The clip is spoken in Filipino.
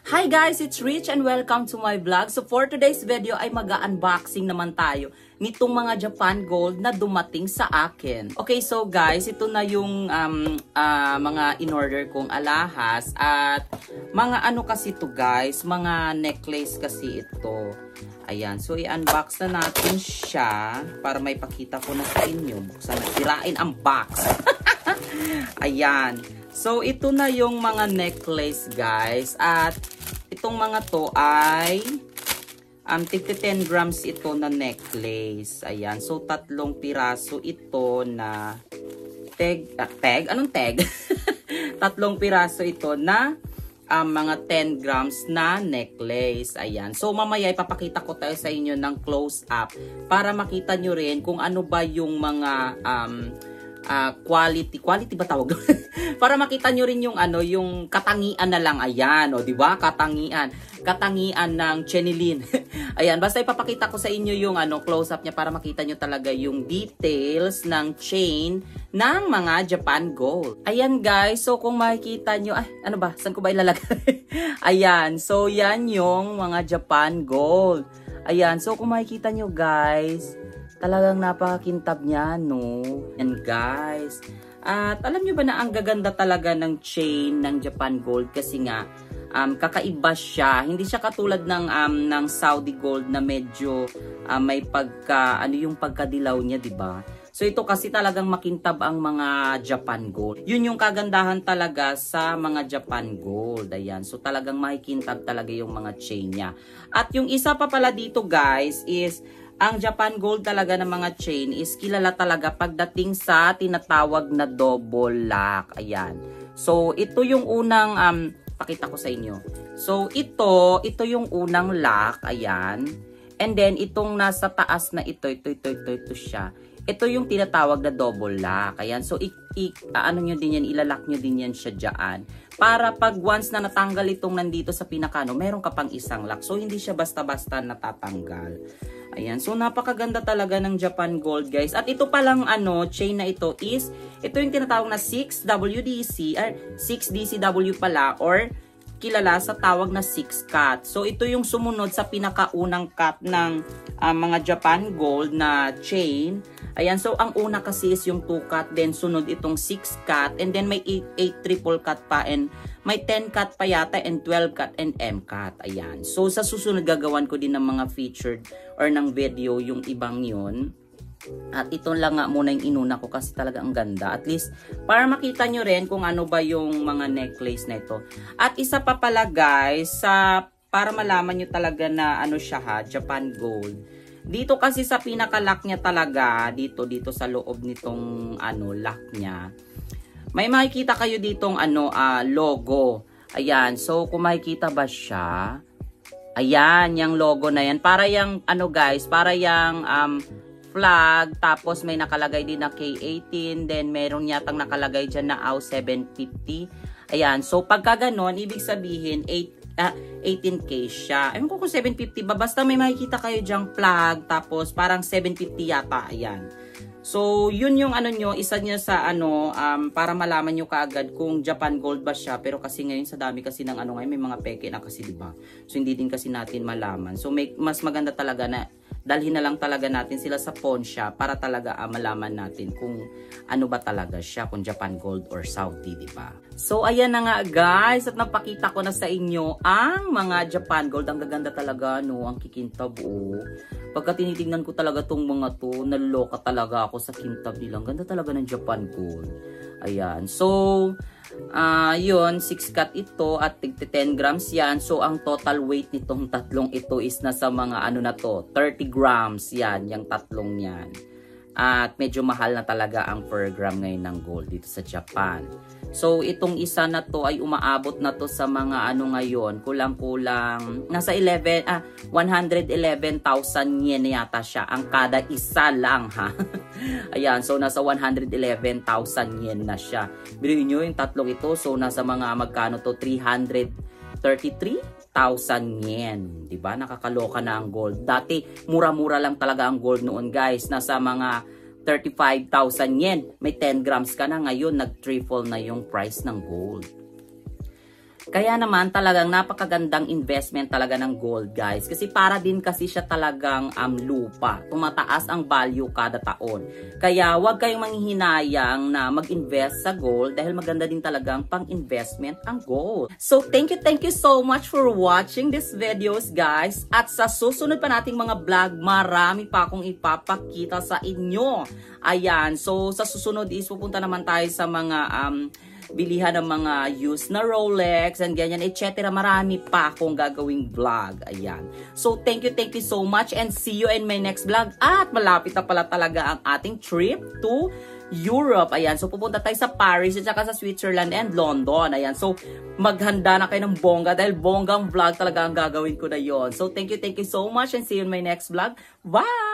Hi guys, it's Rich and welcome to my vlog. So for today's video ay mag-unboxing naman tayo nitong mga Japan Gold na dumating sa akin. Okay, so guys, ito na yung mga in-order kong alahas at mga ano kasi to guys, mga necklace kasi ito. Ayan, so i-unbox na natin siya para may pakita ko na sa inyo. Buksan na, sirain ang box. Ayan. So, ito na yung mga necklace, guys. At itong mga to ay 10 grams ito na necklace. Ayan. So, 3 piraso ito na tag. Anong tag? 3 piraso ito na mga 10 grams na necklace. Ayan. So, mamaya ipapakita ko tayo sa inyo ng close-up para makita nyo rin kung ano ba yung mga quality ba tawag doon? Para makita nyo rin yung ano, yung katangian na lang. Ayan, o, di ba? Katangian ng chenilin. Ayan, basta ipapakita ko sa inyo yung ano, close up niya para makita nyo talaga yung details ng chain ng mga Japan Gold. Ayan, guys. So, kung makikita nyo, ano ba? Saan ko ba ilalagay? Ayan. So, yan yung mga Japan Gold. Ayan. So, kung makikita nyo, guys, talagang napakakintab niya, no? And guys, at alam nyo ba na ang gaganda talaga ng chain ng Japan Gold kasi nga kakaiba siya. Hindi siya katulad ng Saudi Gold na medyo may yung pagkadilaw niya, 'di ba? So ito kasi talagang makintab ang mga Japan Gold. Yun yung kagandahan talaga sa mga Japan Gold. Ayan. So talagang makikintab talaga yung mga chain niya. At yung isa pa pala dito, guys, is ang Japan Gold talaga ng mga chain is kilala talaga pagdating sa tinatawag na double lock. Ayan. So, ito yung unang, pakita ko sa inyo. So, ito yung unang lock. Ayan. And then, itong nasa taas na ito siya. Ito yung tinatawag na double lock. Ayan. So, ano nyo din yan, ilalak nyo din yan siya dyan. Para pag once na natanggal itong nandito sa pinakano, meron ka pang isang lock. So, hindi siya basta-basta natatanggal. Ayan. So, napakaganda talaga ng Japan Gold, guys. At ito palang chain na ito is, ito yung tinatawag na 6WDC, or 6DCW pala, or kilala sa tawag na 6 cut. So, ito yung sumunod sa pinakaunang cut ng mga Japan Gold na chain. Ayan. So, ang una kasi is yung 2 cut, then sunod itong 6 cut, and then may 8 triple cut pa, and may 10 cut pa yata, and 12 cut, and M cut. Ayan. So, sa susunod gagawan ko din ng mga featured or ng video yung ibang yun. At ito lang nga muna yung inuna ko kasi talaga ang ganda. At least, para makita nyo rin kung ano ba yung mga necklace na ito. At isa pa pala, guys, para malaman nyo talaga na ano siya ha, Japan Gold. Dito kasi sa pinaka-lock niya talaga, dito sa loob nitong lock niya, may makikita kayo ditong logo. Ayan, so kung makikita ba siya, ayan, yung logo na yan. Para yung, guys, para yung flag, tapos may nakalagay din na K18, then meron yatang nakalagay dyan na AW750. Ayan, so pagka ganon, ibig sabihin, 18K siya. Ewan ko kung 750 ba, basta may makikita kayo dyang flag, tapos parang 750 yata, ayan. So, yun yung isa niya sa para malaman nyo kaagad kung Japan Gold ba siya. Pero kasi ngayon sa dami kasi ng ngayon, may mga peke na kasi, diba? So, hindi din kasi natin malaman. So, mas maganda talaga na dalhin na lang talaga natin sila sa pawn shop para talaga malaman natin kung ano ba talaga siya, kung Japan Gold or Saudi, diba? So, ayan na nga guys, at napakita ko na sa inyo ang mga Japan Gold. Ang gaganda talaga, no? Ang kikintab, oh. Pagka tinitingnan ko talaga tong mga to, naluloka talaga ako sa kintab nila. Ang ganda talaga ng Japan Gold. Ayan. So, yun, 6 cut ito at 10 grams yan. So, ang total weight nitong tatlong ito is nasa mga 30 grams yan, yung tatlong yan. At medyo mahal na talaga ang per gram ngayon ng gold dito sa Japan. So, itong isa na to ay umaabot na to sa mga ngayon, kulang-kulang, nasa 111,000 yen yata siya. Ang kada isa lang, ha? Ayan, so nasa 111,000 yen na siya. Biruin nyo yung tatlong ito, so nasa mga magkano to, 333,000 yen. Diba? Nakakaloka na ang gold. Dati, mura-mura lang talaga ang gold noon, guys. Nasa mga 35,000 yen. May 10 grams ka na. Ngayon, nag-triple na yung price ng gold. Kaya naman talagang napakagandang investment talaga ng gold, guys. Kasi para din kasi siya talagang lupa. Tumataas ang value kada taon. Kaya huwag kayong manghihinayang na mag-invest sa gold dahil maganda din talagang pang-investment ang gold. So thank you so much for watching this videos, guys. At sa susunod pa nating mga vlog, marami pa akong ipapakita sa inyo. Ayan, so sa susunod is pupunta naman tayo sa mga bilihan ng mga used na Rolex and ganyan, etc. Marami pa akong gagawing vlog. Ayan. So, thank you so much and see you in my next vlog. At malapit na pala talaga ang ating trip to Europe. Ayan. So, pupunta tayo sa Paris at saka sa Switzerland and London. Ayan. So, maghanda na kayo ng bongga dahil bonggang vlog talaga ang gagawin ko na yon. So, thank you so much and see you in my next vlog. Bye!